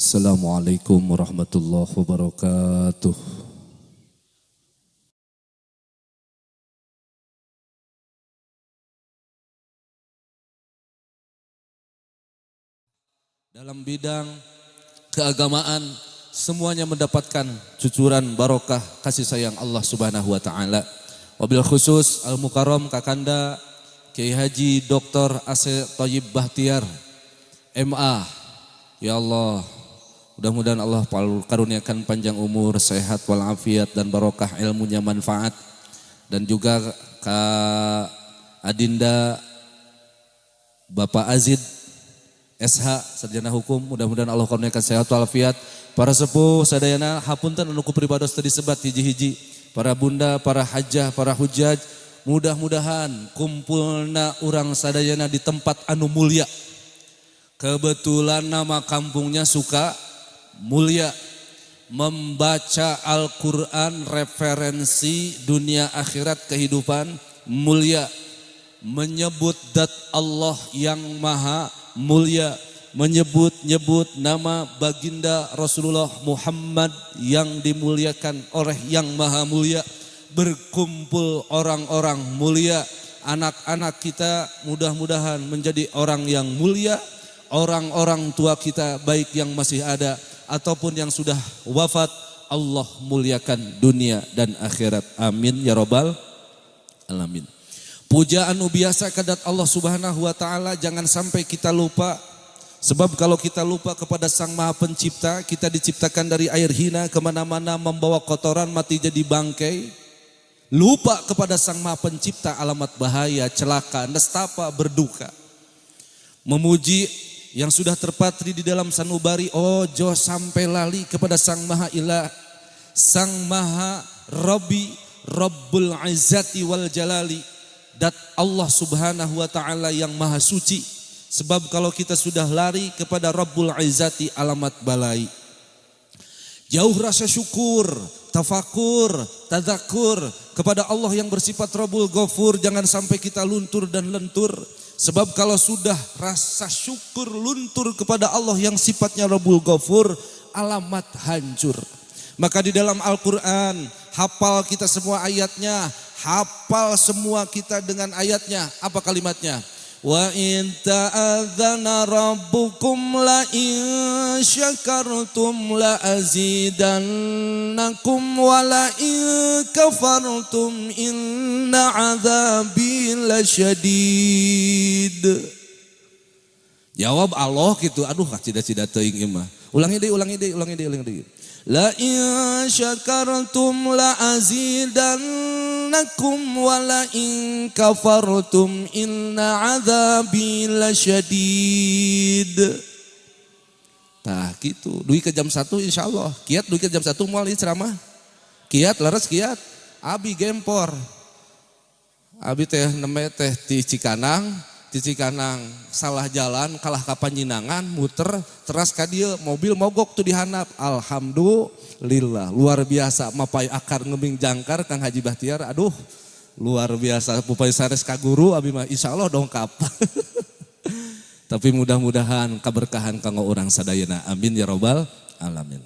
Assalamualaikum warahmatullahi wabarakatuh. Dalam bidang keagamaan semuanya mendapatkan cucuran barokah kasih sayang Allah Subhanahu wa taala. Wabil khusus Al Mukarram Kakanda Kiai Haji Dr. Asep Thayyib Bahtiar MA. Ya Allah, mudah-mudahan Allah karuniakan panjang umur, sehat walafiat dan barokah ilmunya manfaat. Dan juga Kak Adinda Bapak Azid SH sarjana hukum, mudah-mudahan Allah karuniakan sehat walafiat. Para sepuh sadayana hapunten anu kupribados teu disebat hiji-hiji. Para bunda, para hajah, para hujaj, mudah-mudahan kumpulna urang sadayana di tempat anu mulia. Kebetulan nama kampungnya suka mulia, membaca Al-Quran referensi dunia akhirat kehidupan mulia, menyebut dat Allah yang maha mulia, menyebut-nyebut nama baginda Rasulullah Muhammad yang dimuliakan oleh yang maha mulia, berkumpul orang-orang mulia, anak-anak kita mudah-mudahan menjadi orang yang mulia, orang-orang tua kita baik yang masih ada ataupun yang sudah wafat, Allah muliakan dunia dan akhirat. Amin ya robbal alamin. Pujaan biasa kedat Allah Subhanahu wa taala jangan sampai kita lupa. Sebab kalau kita lupa kepada Sang Maha Pencipta, kita diciptakan dari air hina, kemana-mana membawa kotoran, mati jadi bangkai. Lupa kepada Sang Maha Pencipta, alamat bahaya, celaka, nestapa, berduka. Memuji yang sudah terpatri di dalam sanubari, ojo sampai lali kepada Sang Maha Ilah, Sang Maha Rabbi, Rabbul Izzati wal Jalali, dat Allah Subhanahu wa taala yang maha suci. Sebab kalau kita sudah lari kepada Rabbul Izzati, alamat balai. Jauh rasa syukur, tafakur, tadzakur kepada Allah yang bersifat Rabbul Ghafur, jangan sampai kita luntur dan lentur. Sebab kalau sudah rasa syukur luntur kepada Allah yang sifatnya Rabbul Ghafur, alamat hancur. Maka di dalam Al-Quran, hafal kita semua ayatnya, hafal semua kita dengan ayatnya. Apa kalimatnya? Wa in ta'adzana rabbukum la in syakartum la azidannakum wa la in kafartum inna adzabi lasyadid. Jawab Allah gitu. Aduh cida-cida teuing ieu mah. Ulangi deui. La in syakartum la azidannakum wa la in kafartum inna adzabi lasyadid. Tah gitu. Duit ke jam 1 insyaallah. Kiat duit ke jam 1 moal ieu ceramah. Kiat leres kiat. Abi gempor. Abi teh neme teh ti Cikanang. Di Cikanang salah jalan, kalah ka Panjinangan, muter, teras ka dieu mobil mogok tuh dihandap. Alhamdulillah, luar biasa. Mapai akar ngebing jangkar Kang Haji Bahtiar, aduh luar biasa. Pupai sares ka guru, abi mah insyaallah dongkap. Tapi mudah-mudahan keberkahan kanggo urang sadayana. Amin ya robbal alamin.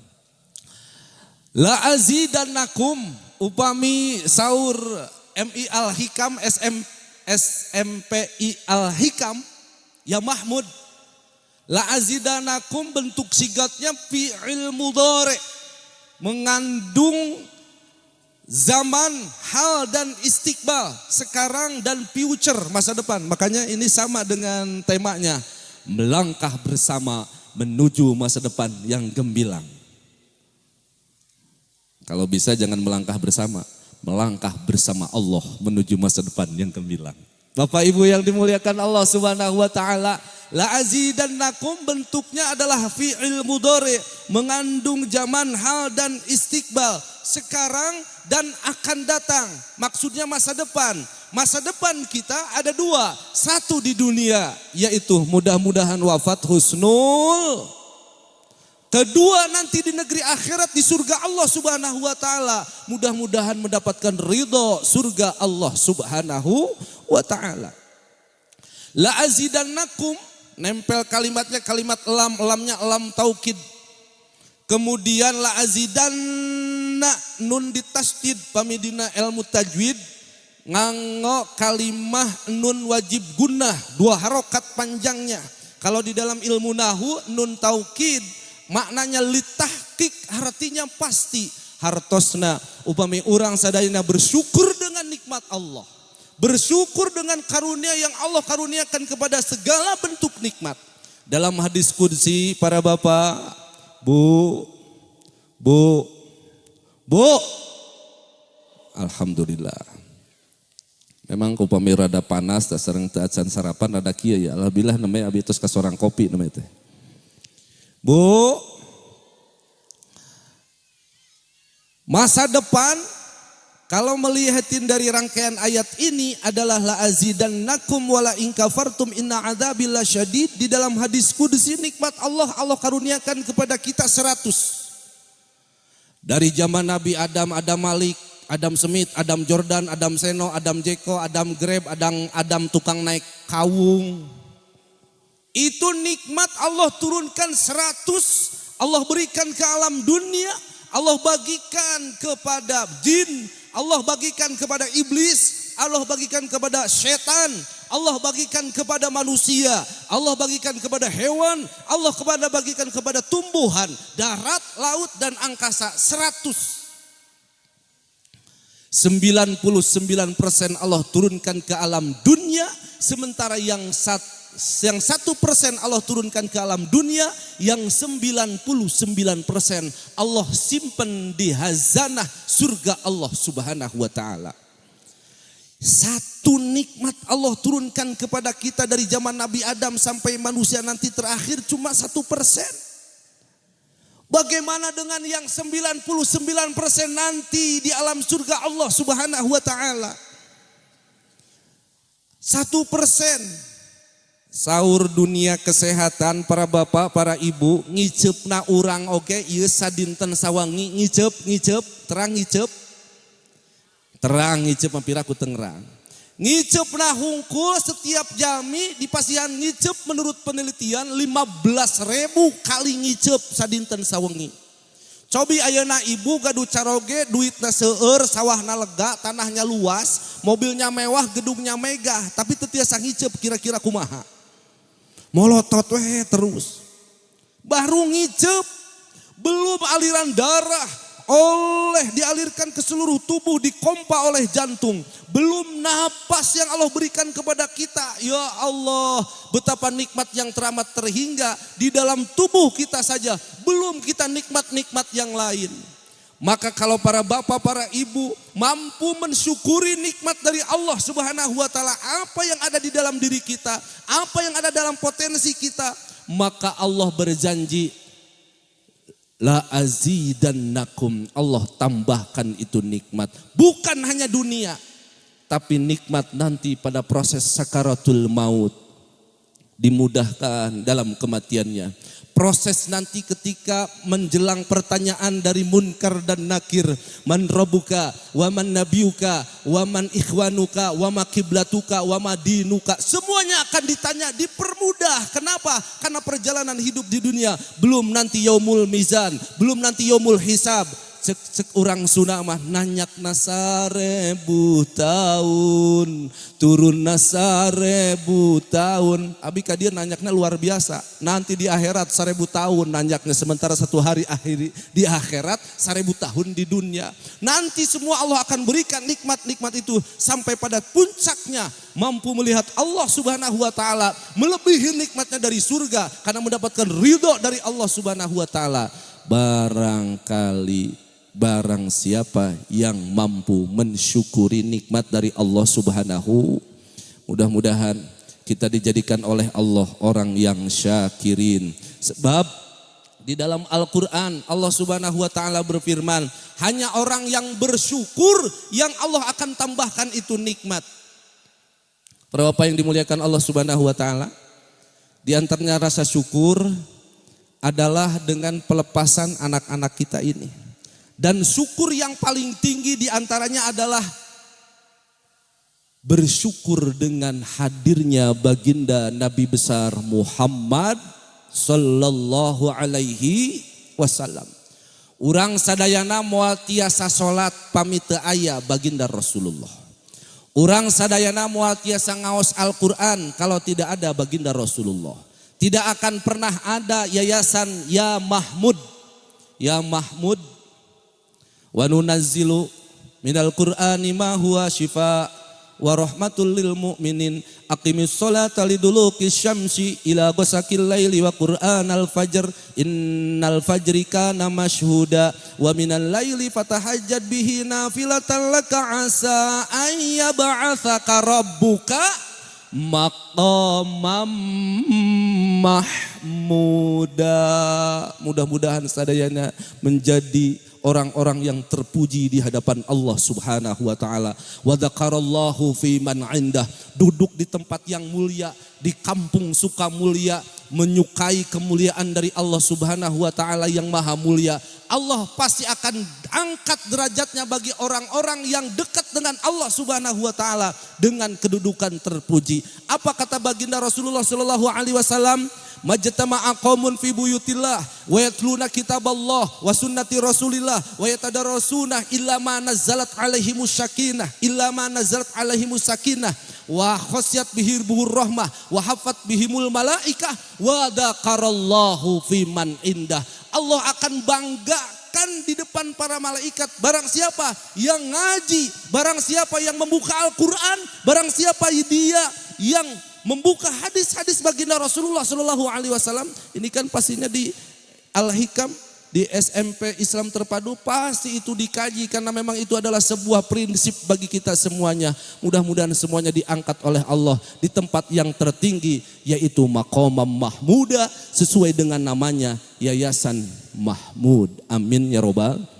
La azidannakum, upami saur MI Al-Hikam SMPI Al-Hikam ya Mahmud, la azidanakum bentuk sigatnya fi'il mudhari, mengandung zaman, hal dan istiqbal, sekarang dan future, masa depan. Makanya ini sama dengan temanya, melangkah bersama menuju masa depan yang gemilang. Kalau bisa jangan melangkah bersama, melangkah bersama Allah menuju masa depan yang gemilang. Bapak Ibu yang dimuliakan Allah Subhanahu wa taala, la azidannakum bentuknya adalah fi'il mudhari, mengandung zaman, hal dan istiqbal, sekarang dan akan datang. Maksudnya masa depan. Masa depan kita ada dua, satu di dunia yaitu mudah-mudahan wafat husnul, kedua nanti di negeri akhirat di surga Allah Subhanahu wa taala, mudah-mudahan mendapatkan ridho surga Allah Subhanahu wa taala. La azidannakum, nempel kalimatnya kalimat lam, lamnya lam taukid. Kemudian la azidanna nun ditasdid pamidina ilmu tajwid nganggo kalimah nun wajib gunnah 2 harokat panjangnya. Kalau di dalam ilmu nahu nun taukid maknanya litahqiq, artinya pasti. Hartosna upami urang sadayana bersyukur dengan nikmat Allah. Bersyukur dengan karunia yang Allah karuniakan kepada segala bentuk nikmat. Dalam hadis qudsi para bapak, Bu, alhamdulillah. Memang upami rada panas, tak sering taacan sarapan rada kieu ya. Alhamdulillah namanya abi tos ka sorang kopi namanya teh. Bu, masa depan kalau melihatin dari rangkaian ayat ini adalah la azidannakum wala in kafartum inna adzabi lasyadid. Di dalam hadis qudsi nikmat Allah karuniakan kepada kita 100. Dari zaman Nabi Adam, Adam Malik, Adam Smith, Adam Jordan, Adam Seno, Adam Jeko, Adam Grab, Adam tukang naik kawung. Itu nikmat Allah turunkan 100. Allah berikan ke alam dunia. Allah bagikan kepada jin. Allah bagikan kepada iblis. Allah bagikan kepada setan. Allah bagikan kepada manusia. Allah bagikan kepada hewan. Allah bagikan kepada tumbuhan. Darat, laut, dan angkasa. 100. 99% Allah turunkan ke alam dunia. Sementara yang 1% Allah turunkan ke alam dunia. Yang 99% Allah simpen di hazanah surga Allah subhanahu wa ta'ala. Satu nikmat Allah turunkan kepada kita dari zaman Nabi Adam sampai manusia nanti terakhir cuma 1%. Bagaimana dengan yang 99% nanti di alam surga Allah subhanahu wa ta'ala? 1%. Saur dunia kesehatan para bapak, para ibu, ngicepna urang oke, ieu sadinten sawangi ngicep, terang ngicep. Terang ngicep mampir aku tengerang. Ngicepna hungkul setiap jami di pasian ngicep menurut penelitian 15.000 kali ngicep sadinten sawengi. Cobi ayeuna ibu gaduh caroge duitna seueur, sawahna lega, tanahnya luas, mobilnya mewah, gedungnya megah, tapi teu tiasa ngicep kira-kira kumaha. Molotot weh terus. Baru ngicep, belum aliran darah oleh dialirkan ke seluruh tubuh, dipompa oleh jantung. Belum napas yang Allah berikan kepada kita. Ya Allah, betapa nikmat yang teramat terhingga di dalam tubuh kita saja. Belum kita nikmat-nikmat yang lain. Maka kalau para bapak, para ibu mampu mensyukuri nikmat dari Allah subhanahu wa ta'ala, apa yang ada di dalam diri kita, apa yang ada dalam potensi kita, maka Allah berjanji, la azidannakum, Allah tambahkan itu nikmat. Bukan hanya dunia, tapi nikmat nanti pada proses sakaratul maut. Dimudahkan dalam kematiannya. Proses nanti ketika menjelang pertanyaan dari munkar dan nakir. Man rabbuka, wa man nabiyuka, wa man ikhwanuka, wa ma kiblatuka, wa ma dinuka. Semuanya akan ditanya, dipermudah. Kenapa? Karena perjalanan hidup di dunia. Belum nanti yaumul mizan, belum nanti yaumul hisab. Cek orang Sunda mah nanyak na 1000 tahun, turun na 1000 tahun. Abi kadir nanyaknya luar biasa. Nanti di akhirat 1000 tahun nanyaknya, sementara 1 hari akhir di akhirat 1000 tahun di dunia. Nanti semua Allah akan berikan nikmat-nikmat itu sampai pada puncaknya mampu melihat Allah subhanahu wa ta'ala melebihi nikmatnya dari surga karena mendapatkan ridho dari Allah subhanahu wa ta'ala. Barang siapa yang mampu mensyukuri nikmat dari Allah subhanahu, mudah-mudahan kita dijadikan oleh Allah orang yang syakirin. Sebab di dalam Al-Quran Allah subhanahu wa ta'ala berfirman, hanya orang yang bersyukur yang Allah akan tambahkan itu nikmat. Para bapak yang dimuliakan Allah subhanahu wa ta'ala, di antaranya rasa syukur adalah dengan pelepasan anak-anak kita ini. Dan syukur yang paling tinggi diantaranya adalah bersyukur dengan hadirnya baginda Nabi besar Muhammad sallallahu alaihi wasallam. Urang sadayana moal tiasa salat pami teu aya baginda Rasulullah. Urang sadayana moal tiasa ngaos Al-Qur'an kalau tidak ada baginda Rasulullah. Tidak akan pernah ada yayasan Ya Mahmud. Ya Mahmud wa nunazzilu minal Qur'ani ma huwa shifa wa rahmatul lil mu'minin aqimis sholata liduluki syamsi ila ghasaqil laili wa qur'anal fajr innal fajri kana mashhuda wa minal laili fatahajjad bihi nafilatan laka asa an yab'atsaka rabbuka maqamam mahmuda. Mudah-mudahan sadayana menjadi orang-orang yang terpuji di hadapan Allah Subhanahu wa taala. Wa dzakarallahu fi man indah, duduk di tempat yang mulia, di kampung Sukamulya, menyukai kemuliaan dari Allah Subhanahu wa taala yang maha mulia. Allah pasti akan angkat derajatnya bagi orang-orang yang dekat dengan Allah Subhanahu wa taala dengan kedudukan terpuji. Apa kata baginda Rasulullah sallallahu alaihi wasallam? Majtama'a qaumun fi buyutillah wa yatluna kitaballah wa sunnati rasulillah wa yatadarasuna illa ma nazzalat alaihimus sakinah wa khasyat bihir rahmah wa hafat bihimul malaikah wa dzakarallahu fi man indah. Allah akan banggakan di depan para malaikat barang siapa yang ngaji, barang siapa yang membuka Al-Qur'an, barang siapa dia yang membuka hadis-hadis baginda Rasulullah Shallallahu Alaihi Wasallam. Ini kan pastinya di Al-Hikam, di SMP Islam Terpadu pasti itu dikaji karena memang itu adalah sebuah prinsip bagi kita semuanya. Mudah-mudahan semuanya diangkat oleh Allah di tempat yang tertinggi yaitu Maqamam Mahmuda sesuai dengan namanya Yayasan Mahmud. Amin ya robbal.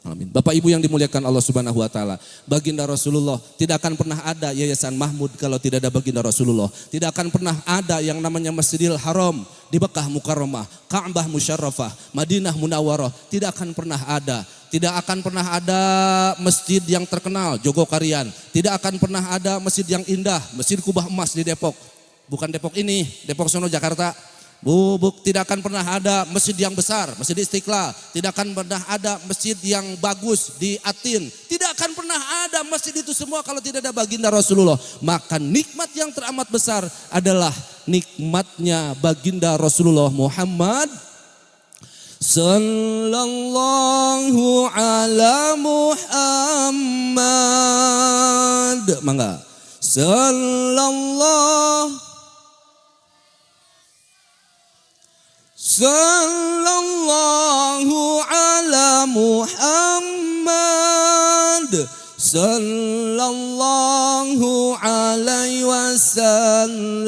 Amin. Bapak Ibu yang dimuliakan Allah Subhanahu wa taala, baginda Rasulullah tidak akan pernah ada Yayasan Mahmud kalau tidak ada baginda Rasulullah. Tidak akan pernah ada yang namanya Masjidil Haram di Mekah Mukarramah, Ka'bah Musyarrafah, Madinah Munawwarah, tidak akan pernah ada. Tidak akan pernah ada masjid yang terkenal Jogokarian, tidak akan pernah ada masjid yang indah, Masjid Kubah Emas di Depok. Bukan Depok ini, Depok sono Jakarta. Tidak akan pernah ada masjid yang besar, Masjid Istiqlal. Tidak akan pernah ada masjid yang bagus di Atin. Tidak akan pernah ada masjid itu semua kalau tidak ada baginda Rasulullah. Maka nikmat yang teramat besar adalah nikmatnya baginda Rasulullah Muhammad sallallahu ala Muhammad. Mangga. Sallallahu ala Muhammad sallallahu alaihi wasallam.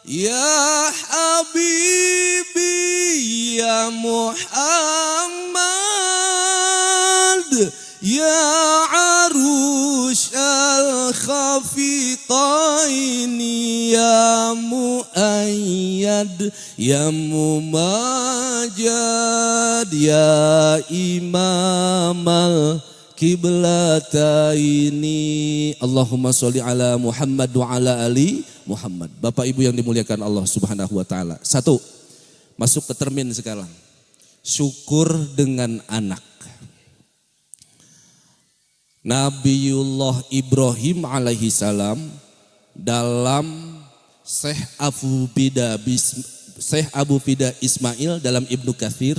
Ya Habibi ya Muhammad ya Arush al-Khafitaini ya Mu'ayyad ya Mumajad ya Imamal Kiblataini. Allahumma sholli ala Muhammad wa ala ali Muhammad. Bapak Ibu yang dimuliakan Allah Subhanahu wa taala. Satu, masuk ke termin sekarang. Syukur dengan anak. Nabiullah Ibrahim alaihi salam dalam Syekh Abu Fida Ismail dalam Ibnu Katsir,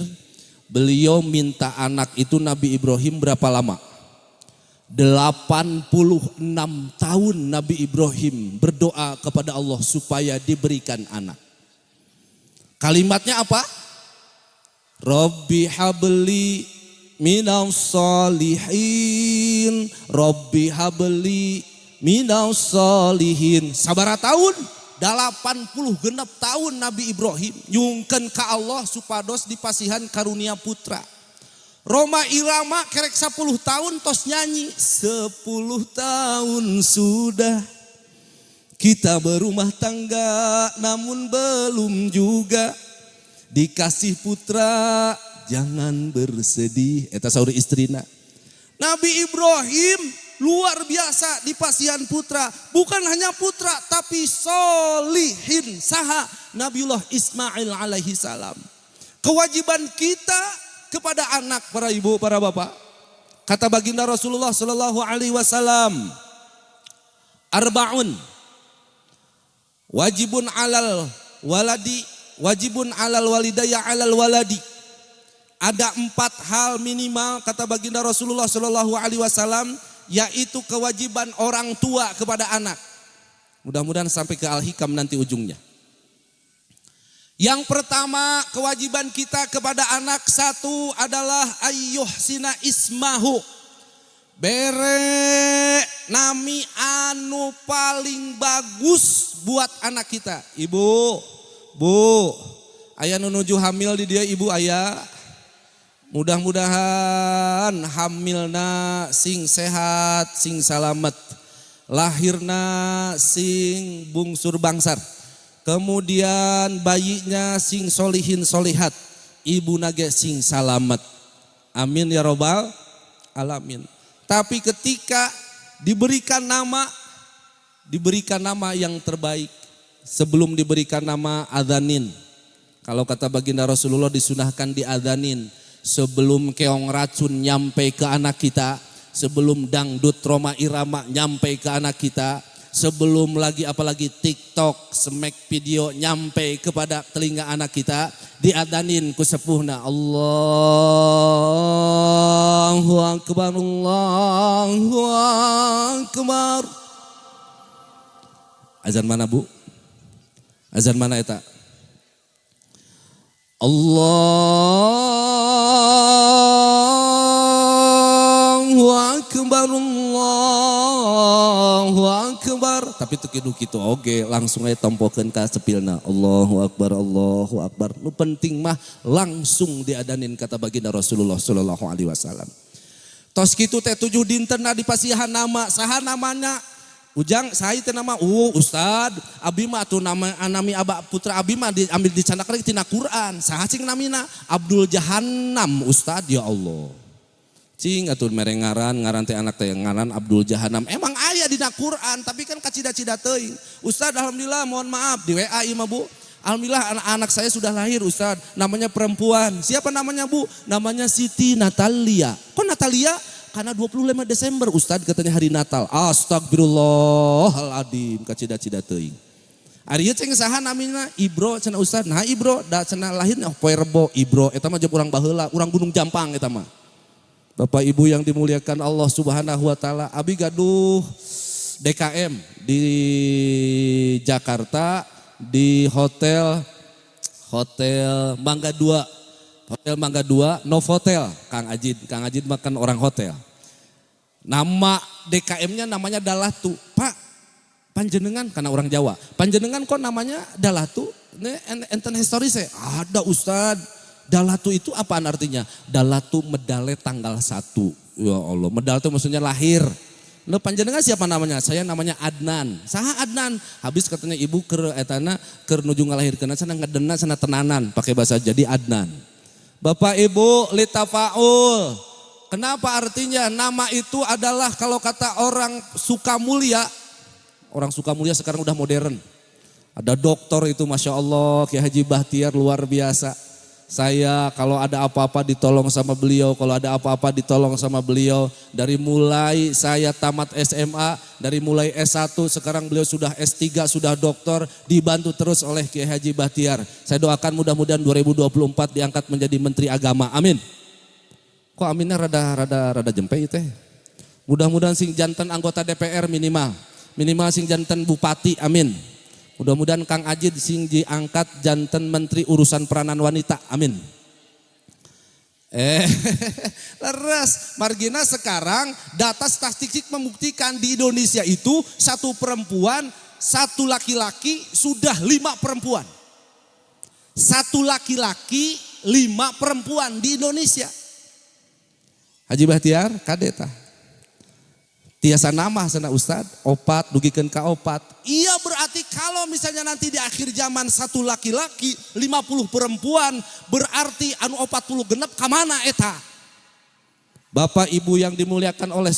beliau minta anak itu Nabi Ibrahim berapa lama? 86 tahun Nabi Ibrahim berdoa kepada Allah supaya diberikan anak. Kalimatnya apa? Rabbi habli minas solihin, Rabbi habli minas solihin. Sabaraha tahun? 80 genep tahun Nabi Ibrahim nyungkeun ka Allah supados dipasihan karunia putra. Roma Irama kerek 10 tahun tos nyanyi 10 tahun sudah kita berumah tangga namun belum juga dikasih putra, jangan bersedih. Eta sauri istrina. Nabi Ibrahim luar biasa di pasihan putra. Bukan hanya putra tapi solihin. Saha Nabiullah Ismail alaihi salam. kewajiban kita kepada anak, para ibu, para bapak. Kata baginda Rasulullah sallallahu alaihi wasallam, arba'un wajibun alal waladi, wajibun alal walidayya alal waladi. Ada 4 hal minimal kata baginda Rasulullah sallallahu alaihi wasallam, yaitu kewajiban orang tua kepada anak. Mudah-mudahan sampai ke Al-Hikam nanti ujungnya. Yang pertama, kewajiban kita kepada anak, 1 adalah ayyuhsina ismahu. Bere nami anu paling bagus buat anak kita. Ibu, bu, aya nu nuju hamil di dia ibu aya. Mudah-mudahan hamilna sing sehat, sing salamet. Lahirna sing bungsur bangsar. Kemudian bayinya sing solihin solihat. Ibu nage sing salamet. Amin ya robbal alamin. Tapi ketika diberikan nama yang terbaik. Sebelum diberikan nama adzanin. Kalau kata baginda Rasulullah disunahkan diadzanin. Sebelum keong racun nyampe ke anak kita. Sebelum dangdut Roma Irama nyampe ke anak kita, sebelum lagi apalagi TikTok, smack video nyampe kepada telinga anak kita, diadanin ku sepuhna Allahu Akbar, Allahu Akbar. Azan mana bu? Azan mana eta? Allahu Akbar, Allahu Akbar. Tapi teu kitu kitu oge, langsung aja tompokeun ka sepilna. Allahu Akbar, Allahu Akbar. Nu penting mah langsung diadanin kata baginda Rasulullah sallallahu alaihi wasallam. Tos kitu teh 7 dintenna dipasihan nama, saha namanya? Ujang saya teh nama Ustad abi mah atuh nama anami aba putra abi mah diambil dicandakan tina Quran. Saha cing namina? Abdul Jahannam Ustad, ya Allah. Cing atuh mere ngaran teh anak teh ngaran Abdul Jahannam. Emang aya dina Quran tapi kan kacida-cida teuing. Ustad alhamdulillah mohon maaf di WA ieu mah Bu. Alhamdulillah anak saya sudah lahir Ustad, namanya perempuan. Siapa namanya Bu? Namanya Siti Natalia. Kok Natalia? Karena 25 Desember Ustad katanya hari Natal. Astagfirullahaladzim, kacida-cida teuing. Ari ceng saha namina? Ibro cenah Ustad. Nah Ibro da cenah lahirnya poe Rebo Ibro eta mah jeung urang baheula, urang Gunung Jampang eta mah. Bapak Ibu yang dimuliakan Allah Subhanahu wa taala, abi gaduh DKM di Jakarta di Hotel Mangga 2. Hotel Mangga 2, Novotel, Kang Ajid makan orang hotel. Nama DKM-nya namanya Dalatu. Pak, panjenengan karena orang Jawa. Panjenengan kok namanya Dalatu? Enten historis ya? Ada Ustad. Dalatu itu apaan artinya? Dalatu medale tanggal 1. Ya Allah, medal itu maksudnya lahir. Nah, panjenengan siapa namanya? Saya namanya Adnan. Saha Adnan? Habis katanya ibu keur etana keur nuju ngalahirkeun sana ngedena sana tenanan pakai bahasa jadi Adnan. Bapak Ibu litafaul. Kenapa artinya nama itu adalah kalau kata orang Sukamulia. Orang Sukamulia sekarang udah modern. Ada dokter itu Masya Allah, Kiai Haji Bahtiar luar biasa. Saya kalau ada apa-apa ditolong sama beliau, kalau ada apa-apa ditolong sama beliau. Dari mulai saya tamat SMA, dari mulai S1, sekarang beliau sudah S3, sudah doktor, dibantu terus oleh Kiai Haji Bahtiar. Saya doakan mudah-mudahan 2024 diangkat menjadi Menteri Agama, amin. Kok aminnya rada jempe itu teh. Mudah-mudahan sing janten anggota DPR minimal sing janten bupati, amin. Mudah-mudahan Kang Ajid sing diangkat janten Menteri Urusan Peranan Wanita, amin. Leres, margina sekarang data statistik membuktikan di Indonesia itu 1 perempuan, 1 laki-laki sudah 5 perempuan. 1 laki-laki 5 perempuan di Indonesia. Haji Bahtiar kadeta. Tiasa nama sana Ustad, opat, dugikeun ka opat. Iya berarti kalau misalnya nanti di akhir zaman 1 laki-laki, 50 perempuan, berarti anu 40 genep kamana eta? Bapak Ibu yang dimuliakan oleh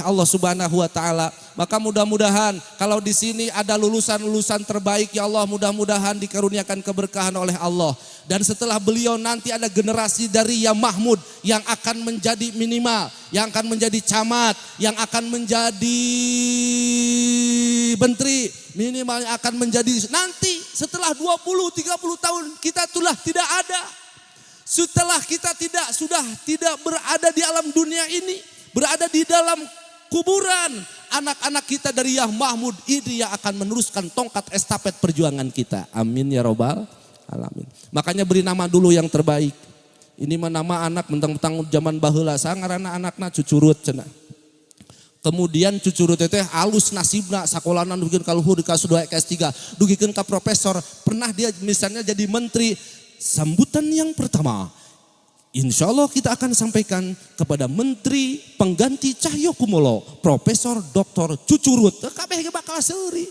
Allah Subhanahu wa taala, Maka mudah-mudahan kalau di sini ada lulusan-lulusan terbaik ya Allah, mudah-mudahan dikaruniakan keberkahan oleh Allah. Dan setelah beliau nanti ada generasi dari Yam Mahmud yang akan menjadi minimal, yang akan menjadi camat, yang akan menjadi menteri, minimal yang akan menjadi nanti setelah 20-30 tahun kita telah tidak ada. Setelah kita sudah tidak berada di alam dunia ini, berada di dalam kuburan, anak-anak kita dari Yam Mahmud ini yang akan meneruskan tongkat estafet perjuangan kita. Amin ya robbal alamin. Makanya beri nama dulu yang terbaik. Ini mah nama anak mentang-mentang zaman baheula sangarana anakna Cucurut cenah. Kemudian Cucurut teh alus nasibna sakolanan dugikeun ka luhur di kelas 2 kelas 3, dugikeun ka profesor, pernah dia misalnya jadi menteri. Sambutan yang pertama, insya Allah kita akan sampaikan kepada Menteri Pengganti Cahyokumolo, Profesor Dr. Cucurut. Kabeh bakal seuri.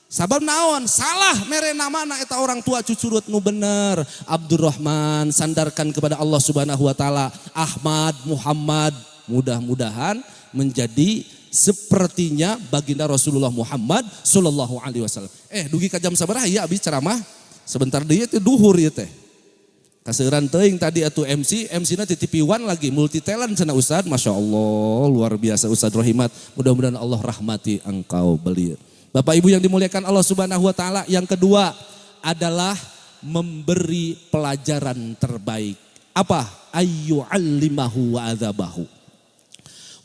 Sabab naon? Salah mere namana eta orang tua Cucurut nu bener. Abdurrahman, sandarkan kepada Allah Subhanahu wa taala. Ahmad, Muhammad, mudah-mudahan menjadi sepertinya baginda Rasulullah Muhammad sallallahu alaihi wasallam. Dugi ka jam sabaraha ieu abis ceramah? Sebentar deui teh duhur ieu teh. Kaseuran teuing tadi atuh MC-na titipiwan lagi multi talent cenah Ustad. Masya Allah luar biasa Ustad Rohimat. Mudah-mudahan Allah rahmati engkau beliau. Bapak Ibu yang dimuliakan Allah Subhanahu wa taala, yang kedua adalah memberi pelajaran terbaik. Apa? Ayyu'allimahu wa adzabahu.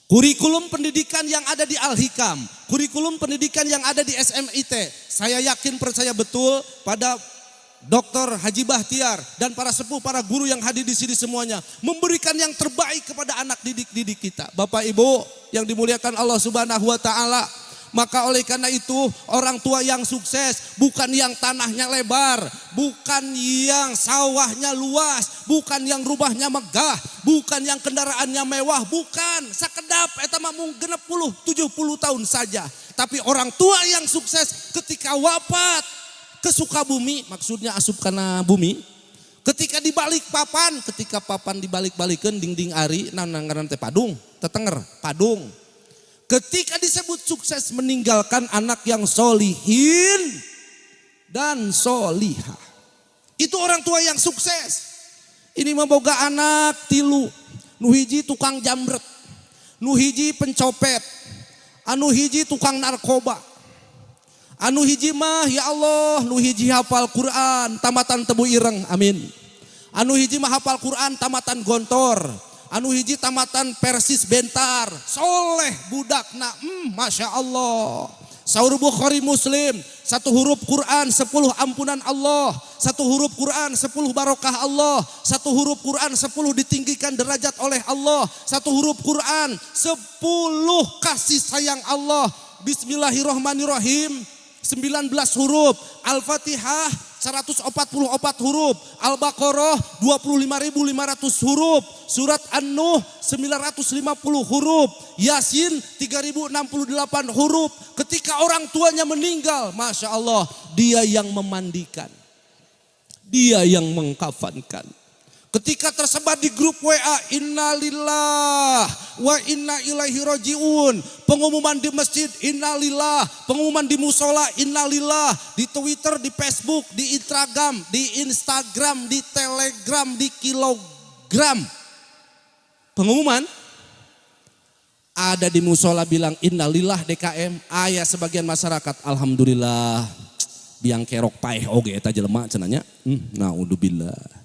Kurikulum pendidikan yang ada di Al-Hikam, kurikulum pendidikan yang ada di SMIT, saya yakin percaya betul pada Dr. Haji Bahtiar dan para sepuh, para guru yang hadir di sini semuanya memberikan yang terbaik kepada anak didik kita. Bapak Ibu yang dimuliakan Allah Subhanahu wa taala, maka oleh karena itu orang tua yang sukses bukan yang tanahnya lebar, bukan yang sawahnya luas, bukan yang rumahnya megah, bukan yang kendaraannya mewah, bukan sakedap eta mah mung 60-70 tahun saja. Tapi orang tua yang sukses ketika wafat ke Sukabumi, maksudnya asup kana bumi. Ketika dibalik papan, ketika papan dibalik-balikeun dinding ari, nanangaran teh padung, tetenger, padung. Ketika disebut sukses meninggalkan anak yang solihin dan solihah. Itu orang tua yang sukses. Ini memboga anak tilu, nu hiji tukang jambret, nu hiji pencopet, anu hiji tukang narkoba. Anu hiji mah ya Allah, nu hiji hafal Quran, tamatan tebu ireng, amin. Anu hiji mah hafal Quran, tamatan gontor. Anu hiji tamatan persis bentar, soleh budakna, Masya Allah. Saur Bukhari Muslim, 1 huruf Quran 10 ampunan Allah, 1 huruf Quran 10 barokah Allah, 1 huruf Quran 10 ditinggikan derajat oleh Allah, 1 huruf Quran 10 kasih sayang Allah. Bismillahirrahmanirrahim 19 huruf, Al-Fatihah 144 huruf, Al-Baqarah 25.500 huruf, Surat An-Nuh 950 huruf, Yasin 3068 huruf. Ketika orang tuanya meninggal, Masya Allah, dia yang memandikan, dia yang mengkafankan. Ketika tersebar di grup WA, innalillah wa inna ilaihi rajiun. Pengumuman di masjid, innalillah. Pengumuman di musola, innalillah. Di Twitter, di Facebook, di Instagram, di Telegram, di kilogram. Pengumuman ada di musola bilang innalillah DKM. Ayah sebagian masyarakat, alhamdulillah. Biang kerok paeh oge eta jelema cenanya. Naudzubillah.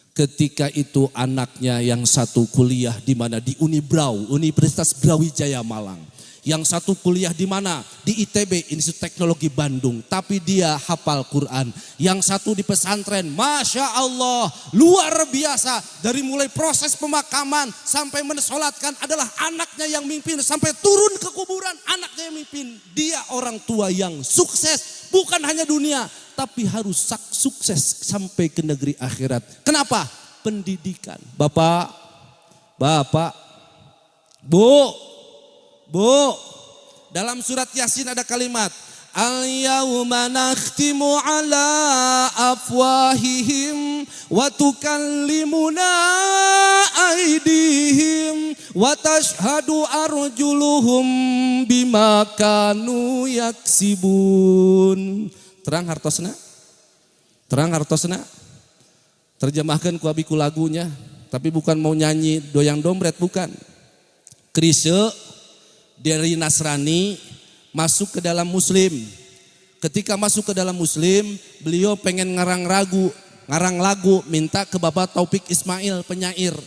Ketika itu anaknya yang satu kuliah di mana di Unibrau, Universitas Brawijaya Malang. Yang satu kuliah di mana? Di ITB, Institut Teknologi Bandung. Tapi dia hafal Quran. Yang satu di pesantren, Masya Allah, luar biasa. Dari mulai proses pemakaman sampai mensolatkan adalah anaknya yang mimpin. Sampai turun ke kuburan, anaknya yang mimpin. Dia orang tua yang sukses. Bukan hanya dunia, tapi harus sukses sampai ke negeri akhirat. Kenapa? Pendidikan. Bapak, Bu, dalam surat Yasin ada kalimat Al-yawma nakhtimu ala afwahihim wa tukallimuna aydihim wa tashhadu arjuluhum bima kanu yaksibun. Terang hartosna? Terang hartosna? Terjemahkan ku abi ku lagunya, tapi bukan mau nyanyi doyang dompret, bukan. Krisye dari Nasrani masuk ke dalam Muslim. Ketika masuk ke dalam Muslim, beliau pengen ngarang lagu, minta ke Bapak Taufik Ismail, penyair.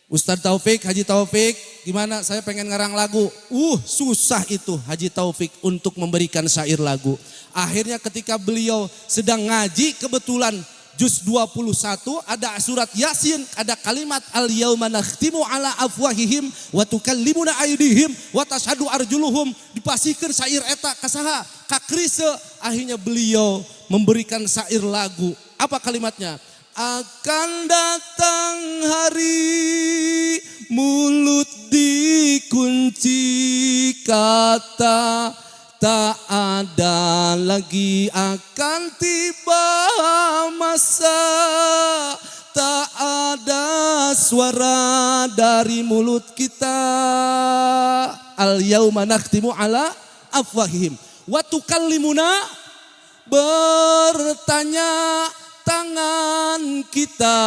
Ustadz Taufik, Haji Taufik, gimana? Saya pengen ngarang lagu. Susah itu Haji Taufik untuk memberikan syair lagu. Akhirnya ketika beliau sedang ngaji, kebetulan Juz 21 ada surat Yasin, ada kalimat al-yauma nakhtimu ala afwahihim wa tukallimuna aydihim wa tashhadu arjuluhum, dipasikeun syair eta ka saha? Ka Krisye. Akhirnya beliau memberikan syair lagu. Apa kalimatnya? Akan datang hari mulut dikunci kata, tak ada lagi akan tiba masa, tak ada suara dari mulut kita. Al-yauma nakhtimu ala afwahihim wa tukallimuna, bertanya tangan kita.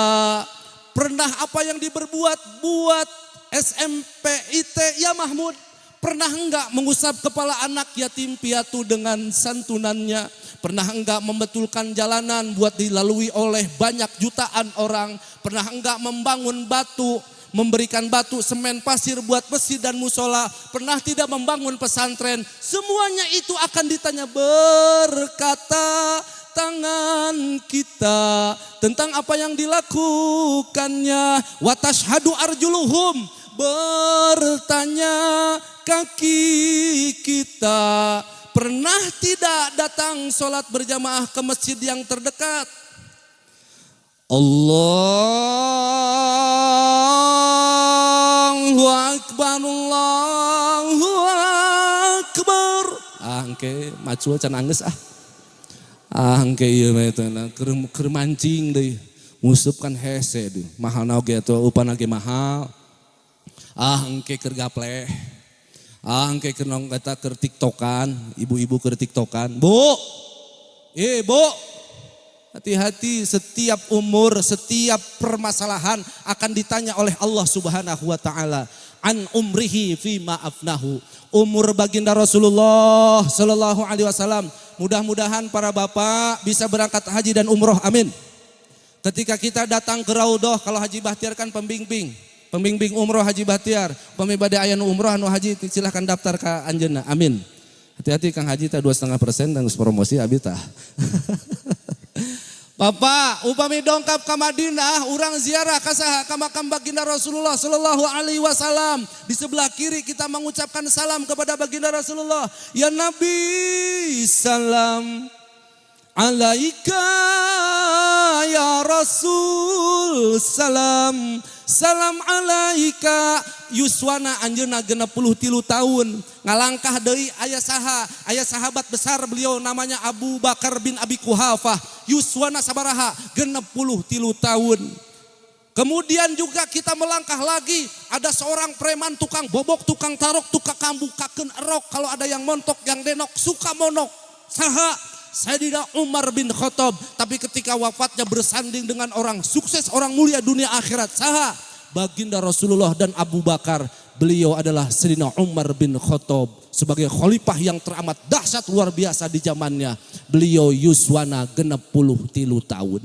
Pernah apa yang diberbuat buat SMPIT ya Mahmud? Pernah enggak mengusap kepala anak yatim piatu dengan santunannya? Pernah enggak membetulkan jalanan buat dilalui oleh banyak jutaan orang? Pernah enggak membangun batu, memberikan batu, semen, pasir buat masjid dan musola? Pernah tidak membangun pesantren? Semuanya itu akan ditanya. Berkata tangan kita tentang apa yang dilakukannya. Wa tashhadu arjuluhum, bertanya kaki kita. Pernah tidak datang sholat berjamaah ke masjid yang terdekat? Allahu Akbar, Allahu Akbar. Engke macul can anggeus engke ieu mah eta keur mancing deui. Ngusupkan hese deui. Mahal oge atuh, upana ge mahal. Engke keur gapleh. Engke keur nong eta keur tiktokan, ibu-ibu keur tiktokan. Bu. Bu. Hati-hati, setiap umur, setiap permasalahan akan ditanya oleh Allah Subhanahu wa taala. An umrihi fima afnahu. Umur baginda Rasulullah sallallahu alaihi wasallam. Mudah-mudahan para bapak bisa berangkat haji dan umroh. Amin. Ketika kita datang ke Raudhah, kalau Haji Bahtiar kan pembimbing umroh Haji Bahtiar. Pami bade aya nu umroh anu haji silahkan daftar ka anjeunna. Amin. Hati-hati Kang Haji tah 2,5% dan promosi abi tah. Bapak, upami dongkap ke Madinah, urang ziarah ka saha? Ka makam baginda Rasulullah sallallahu alaihi wasallam. Di sebelah kiri kita mengucapkan salam kepada baginda Rasulullah. Ya Nabi, salam alaika ya Rasul, salam. Salam alaika. Yuswana anjeunna 63 tahun. Ngalangkah deui aya saha? Aya sahabat besar beliau namanya Abu Bakar bin Abi Quhafah. Yuswana sabaraha? 63 tahun. Kemudian juga kita melangkah lagi, ada seorang preman tukang bobok, tukang tarok, tukang kambukakeun erok, kalau ada yang montok, yang denok, suka monok. Saha? Sayyidina Umar bin Khattab. Tapi ketika wafatnya bersanding dengan orang sukses, orang mulia dunia akhirat. Saha? Baginda Rasulullah dan Abu Bakar. Beliau adalah Sayyidina Umar bin Khattab. Sebagai khalifah yang teramat dahsyat luar biasa di zamannya. Beliau yuswana 63 tahun.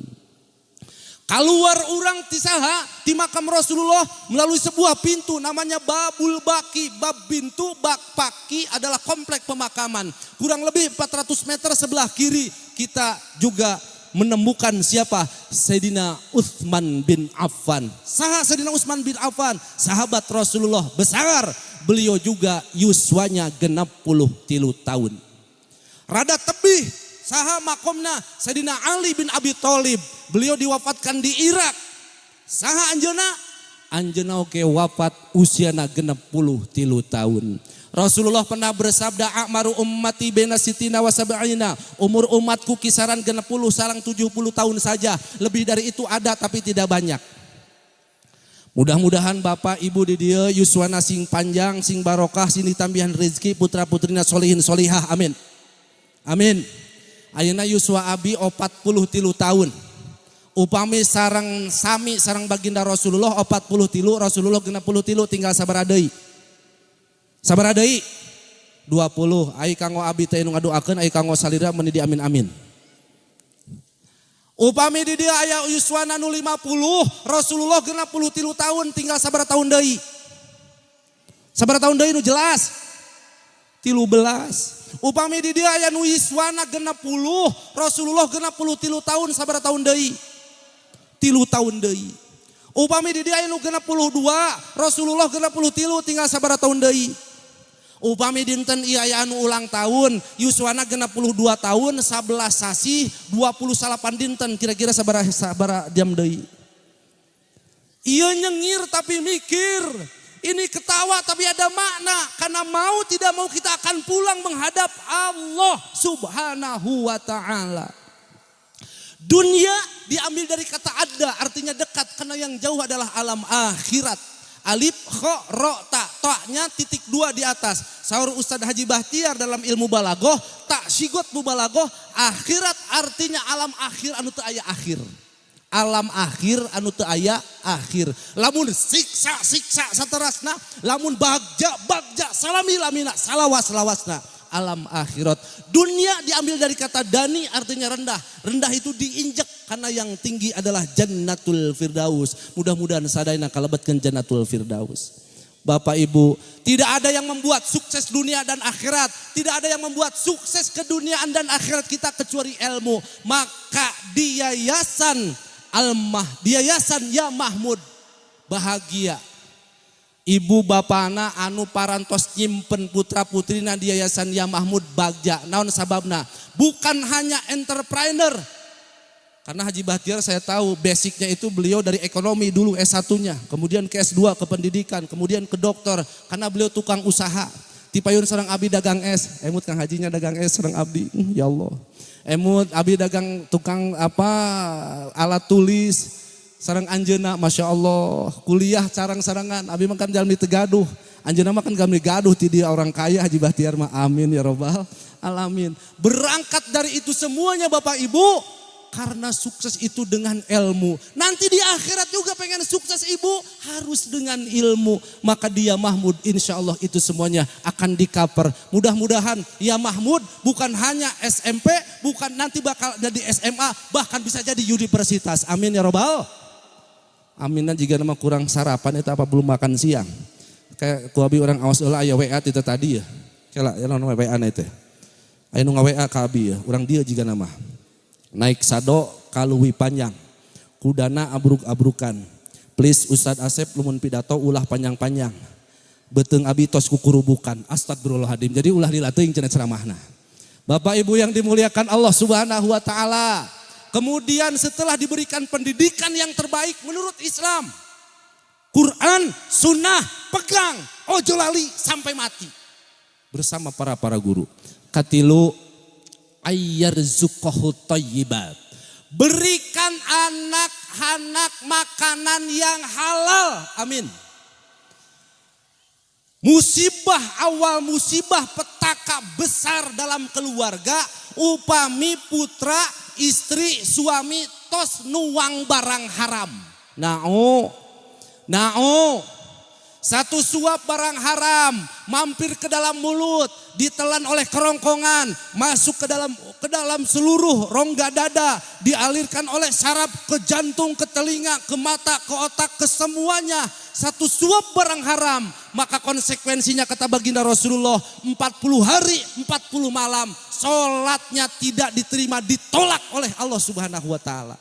Keluar orang tisaha di makam Rasulullah melalui sebuah pintu namanya Babul Baki. Bab pintu, bak paki adalah komplek pemakaman. Kurang lebih 400 meter sebelah kiri kita juga menemukan siapa? Sayyidina Utsman bin Affan. Saha Sayyidina Utsman bin Affan? Sahabat Rasulullah besar. Beliau juga yuswanya 63 tahun. Rada tebih. Saha makomna Sayyidina Ali bin Abi Thalib. Beliau diwafatkan di Irak. Saha anjeunna? anjeunna oge wafat usiana 63 tahun. Rasulullah pernah bersabda, a'maru ummati baina sitina wa sab'ina. Umur umatku kisaran 60 sareng 70 tahun saja. Lebih dari itu ada tapi tidak banyak. Mudah-mudahan Bapak Ibu di dieu yuswana sing panjang, sing barokah, sing ditambihan rezeki, putra-putrina solihin solihah. Amin. Amin. Ayeuna yuswa abi 43 tahun. Upami sareng sami sareng baginda Rasulullah 43, Rasulullah 63, tinggal sabaraha deui? Sabaraha deui? 20. Ai kanggo abi teh nu ngadoakeun, ai kanggo salira meuni di amin-amin. Upami di dia aya yuswana nu 50, Rasulullah 63 tahun, tinggal sabaraha tahun deui? Sabaraha tahun deui nu jelas? 13. Upami di dia aya nu yuswana 60, Rasulullah 63 tahun, sabaraha tahun deui? 3 tahun deui. Upami di dia aya nu 62, Rasulullah 63, tinggal sabaraha tahun deui? Upami dinten ieu aya anu ulang tahun, yuswana 62 tahun, 11 sasi, 28 dinten, kira-kira sabaraha jam deui? Ieu nyengir tapi mikir. Ini ketawa tapi ada makna, karena mau tidak mau kita akan pulang menghadap Allah Subhanahu wa ta'ala. Dunia diambil dari kata ada, artinya dekat, karena yang jauh adalah alam akhirat. Alif, kho, ro, ta, ta-nya titik 2 di atas. Saur Ustadz Haji Bahtiar dalam ilmu balagoh, tak sigot mubalagoh, akhirat artinya alam akhir anu teu aya akhir. Alam akhir anu teu aya akhir. Lamun siksa saterasna, lamun bagja salami lamina salawas-lawasna. Alam akhirat. Dunia diambil dari kata dani, artinya rendah. Rendah itu diinjek, karena yang tinggi adalah Jannatul Firdaus. Mudah-mudahan sadayana kalebetkeun Jannatul Firdaus. Bapak Ibu, tidak ada yang membuat sukses dunia dan akhirat. Tidak ada yang membuat sukses keduniaan dan akhirat kita kecuali ilmu. Maka di yayasan Ya Mahmud bahagia. Ibu bapana anu parantos nyimpen putra putrina di yayasan Ya Mahmud bagja. Naon sababna? Bukan hanya entrepreneur. Karena Haji Bahtiar saya tahu basicnya itu beliau dari ekonomi dulu S1-nya. Kemudian ke S2 ke pendidikan. Kemudian ke dokter. Karena beliau tukang usaha. Tipayun sareng abdi dagang es. Emut Kang Hajinya dagang es sareng abdi. Ya Allah. Emut abdi dagang tukang alat tulis. Sarang anjeuna Masya Allah kuliah sarang-sarangan abi makan jalmi tegaduh anjeuna makan kami gaduh ti dia orang kaya Haji Bahtiar mah amin ya robbal alamin. Berangkat dari itu semuanya Bapak Ibu, karena sukses itu dengan ilmu. Nanti di akhirat juga pengen sukses ibu harus dengan ilmu. Maka di Ya Mahmud insya Allah itu semuanya akan di-cover. Mudah-mudahan Ya Mahmud bukan hanya SMP, bukan nanti bakal jadi SMA, bahkan bisa jadi universitas. Amin ya robbal. Aminan jika nama kurang sarapan itu apa belum makan siang. Kayak kuabi orang awas ulah aya WA itu tadi ya. Kela ya nama WA na itu. Aya nu WA ka abi ya. Urang dia jika nama. Naik sado kaluwi panjang. Kudana abruk-abrukan. Please Ustadz Asep lumun pidato ulah panjang-panjang. Beteung abi tos kukurubukan. Astagfirullahaladzim. Jadi ulah lila teuing cenah ceramahna. Bapak Ibu yang dimuliakan Allah Subhanahu wa taala. Kemudian setelah diberikan pendidikan yang terbaik menurut Islam. Quran, sunnah, pegang, ojo lali sampai mati. Bersama para guru. Katilu ayyarzuqahu thayyibat. Berikan anak-anak makanan yang halal. Amin. Musibah awal musibah petaka besar dalam keluarga. Upami putra istri suami tos nuang barang haram. Satu suap barang haram mampir ke dalam mulut, ditelan oleh kerongkongan, masuk ke dalam seluruh rongga dada, dialirkan oleh saraf ke jantung, ke telinga, ke mata, ke otak, ke semuanya. Satu suap barang haram, maka konsekuensinya kata baginda Rasulullah 40 hari 40 malam sholatnya tidak diterima, ditolak oleh Allah Subhanahu wa taala.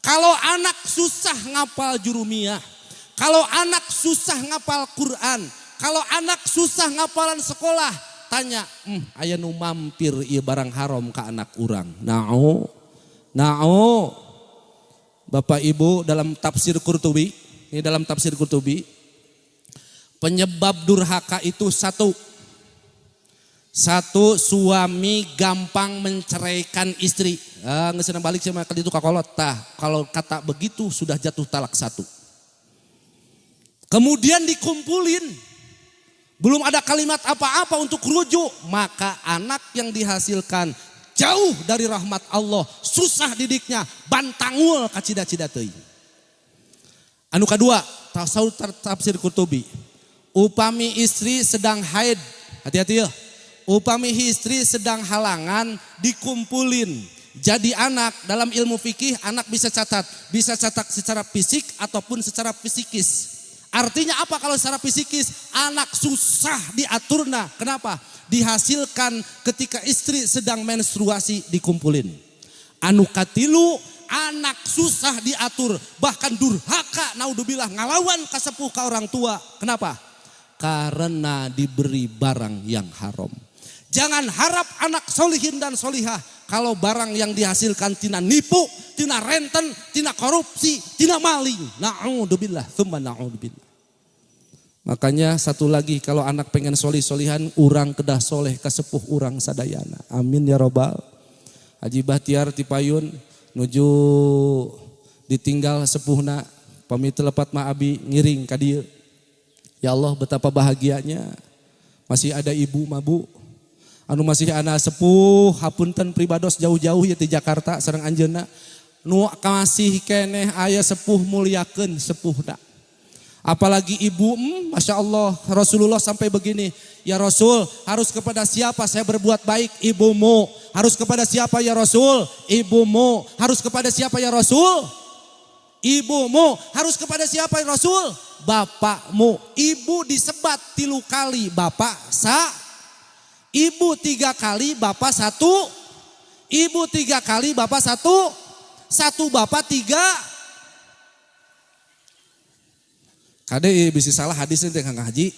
Kalau anak susah ngapal jurumiyah, kalau anak susah ngapal Quran, kalau anak susah ngapalan sekolah, tanya, aya nu mampir ieu barang haram ka anak urang. Nao. Bapak Ibu dalam tafsir Qurtubi, ini dalam tafsir Qurtubi, penyebab durhaka itu satu, suami gampang menceraikan istri. Nggak balik sama kali itu kakolot. Kalau kata begitu sudah jatuh talak satu. Kemudian dikumpulin, belum ada kalimat apa-apa untuk rujuk, maka anak yang dihasilkan jauh dari rahmat Allah, susah didiknya, bantangul kacida-cida teuing. Anu kedua, tafsir Qurtubi, upami istri sedang haid, hati-hati ya. Upami istri sedang halangan dikumpulin. Jadi anak dalam ilmu fikih anak bisa catat secara fisik ataupun secara psikis. Artinya apa kalau secara psikis? Anak susah diaturna. Kenapa? Dihasilkan ketika istri sedang menstruasi dikumpulin. Anu katilu, anak susah diatur, bahkan durhaka, naudzubillah, ngalawan kasepuh ka orang tua. Kenapa? Karena diberi barang yang haram. Jangan harap anak solihin dan solihah kalau barang yang dihasilkan tina nipu, tina renten, tina korupsi, tina maling. Na'udzubillah, tsumma na'udzubillah. Makanya satu lagi, kalau anak pengen solih-solihan, urang kedah soleh kasepuh urang sadayana. Amin ya robbal. Haji Bahtiar Tipayun nuju ditinggal sepuhna, pamit lepat ma abi ngiring ka dieu. Ya Allah, betapa bahagianya masih ada ibu mabu anu masih anak sepuh, hapunten pribados jauh-jauh ya di Jakarta sareng anjeunna nu kasih keneh aya sepuh muliakeun sepuhna. Apalagi ibu, Masya Allah, Rasulullah sampai begini, ya Rasul, harus kepada siapa saya berbuat baik? Ibumu. Harus kepada siapa ya Rasul? Ibumu. Harus kepada siapa ya Rasul? Ibumu. Harus kepada siapa ya Rasul? Bapakmu. Ibu disebat 3 kali, bapak Ibu 3 kali, bapak 1. Ibu 3 kali, bapak 1. 1 bapak 3. Kade bisa salah hadisnya Kang Haji.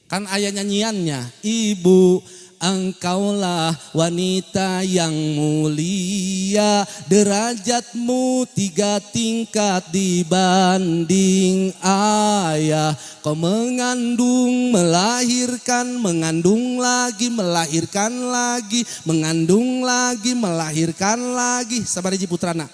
Kan aya nyanyiannya. Ibu, engkaulah wanita yang mulia, derajatmu 3 tingkat dibanding ayah. Kau mengandung, melahirkan, mengandung lagi, melahirkan lagi, mengandung lagi, melahirkan lagi. Sabar hiji putrana.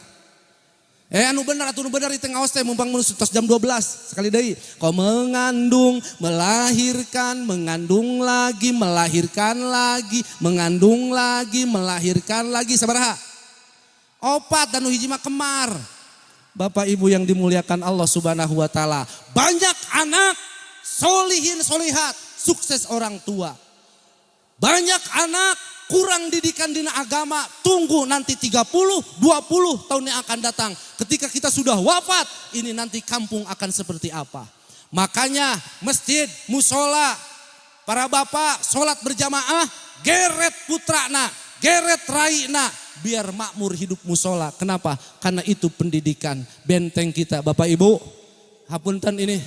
Anu bener di tengah os teh mumpang tos jam 12 sekali deui. Kau mengandung, melahirkan, mengandung lagi, melahirkan lagi, mengandung lagi, melahirkan lagi. Sabaraha? 4 dan hiji mah kemar. Bapak Ibu yang dimuliakan Allah Subhanahu wa taala, banyak anak solihin solihat, sukses orang tua. Banyak anak kurang didikan dina agama, tunggu nanti 30, 20 tahun yang akan datang. Ketika kita sudah wafat, ini nanti kampung akan seperti apa. Makanya masjid, musola, para bapak sholat berjamaah, geret putrana, geret raina, biar makmur hidup musola. Kenapa? Karena itu pendidikan, benteng kita. Bapak Ibu, hapunten ini,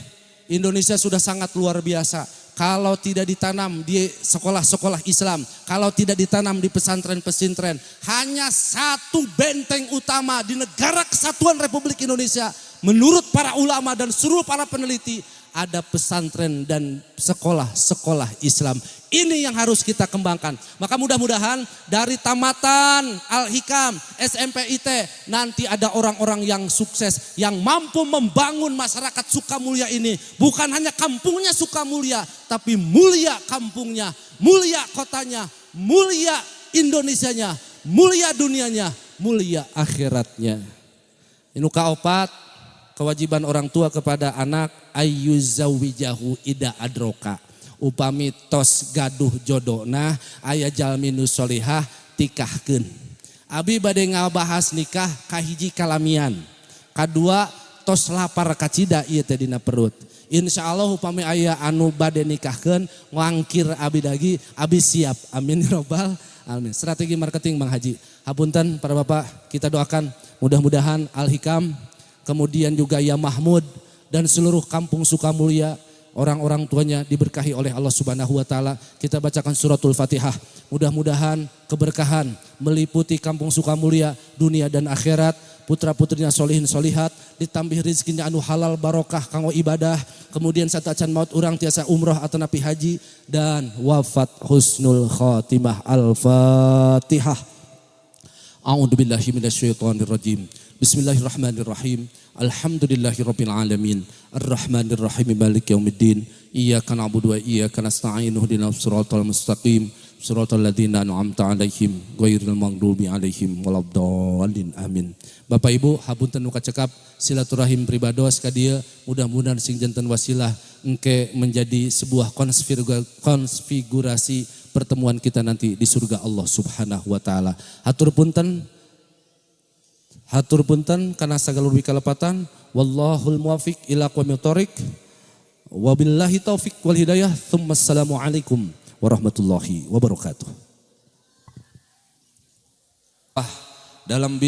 Indonesia sudah sangat luar biasa. Kalau tidak ditanam di sekolah-sekolah Islam, kalau tidak ditanam di pesantren-pesantren, hanya satu benteng utama di negara kesatuan Republik Indonesia, menurut para ulama dan seluruh para peneliti, ada pesantren dan sekolah-sekolah Islam. Ini yang harus kita kembangkan. Maka mudah-mudahan dari tamatan Al-Hikam, SMP IT, nanti ada orang-orang yang sukses, yang mampu membangun masyarakat Sukamulya ini. Bukan hanya kampungnya Sukamulya, tapi mulia kampungnya, mulia kotanya, mulia Indonesianya, mulia dunianya, mulia akhiratnya. Ini kaopat, kewajiban orang tua kepada anak, ayyuzawijahu ida adroka. Upami tos gaduh jodona, aya jalmi nu solihah tikahkeun. Abi bade ngabahas nikah kahiji kalamian. Kadua tos lapar kacida ieu teh dina perut. Insyaallah upami aya anu bade nikahkeun ngangkir abi dagi, abi siap. Amin ya robbal alamin. Strategi marketing Bang Haji. Hapunten para bapak, kita doakan mudah-mudahan Al-Hikam, kemudian juga Ya Mahmud dan seluruh kampung Sukamulya, orang-orang tuanya diberkahi oleh Allah Subhanahu wa taala. Kita bacakan suratul Fatihah. Mudah-mudahan keberkahan meliputi kampung Sukamulya dunia dan akhirat. putra-putrinya solihin solihat, ditambih rezekinya anu halal barokah kanggo ibadah, kemudian satacan maut urang tiasa umroh atau napi haji, dan wafat husnul khatimah. Al-Fatihah. A'udzubillahi minasyaitonirrajim. Bismillahirrahmanirrahim. Alhamdulillahirabbil alamin. Arrahmanirrahim maliki yaumiddin. Iyyaka na'budu wa iyyaka nasta'in. Ihdinas siratal mustaqim. Siratal ladzina an'amta 'alaihim ghairil maghdubi 'alaihim waladdallin. Amin. Bapak Ibu, hapunten nu kacekap silaturahim pribados ka dieu, mudah-mudahan sing janten wasilah engke menjadi sebuah konfigurasi pertemuan kita nanti di surga Allah Subhanahu wa taala. Hatur punten kana sagala rupi kalepatan. Wallahul muwaffiq ila aqwamit thoriq. Wabillahi taufik wal hidayah. Assalamu alaikum warahmatullahi wabarakatuh. Dalam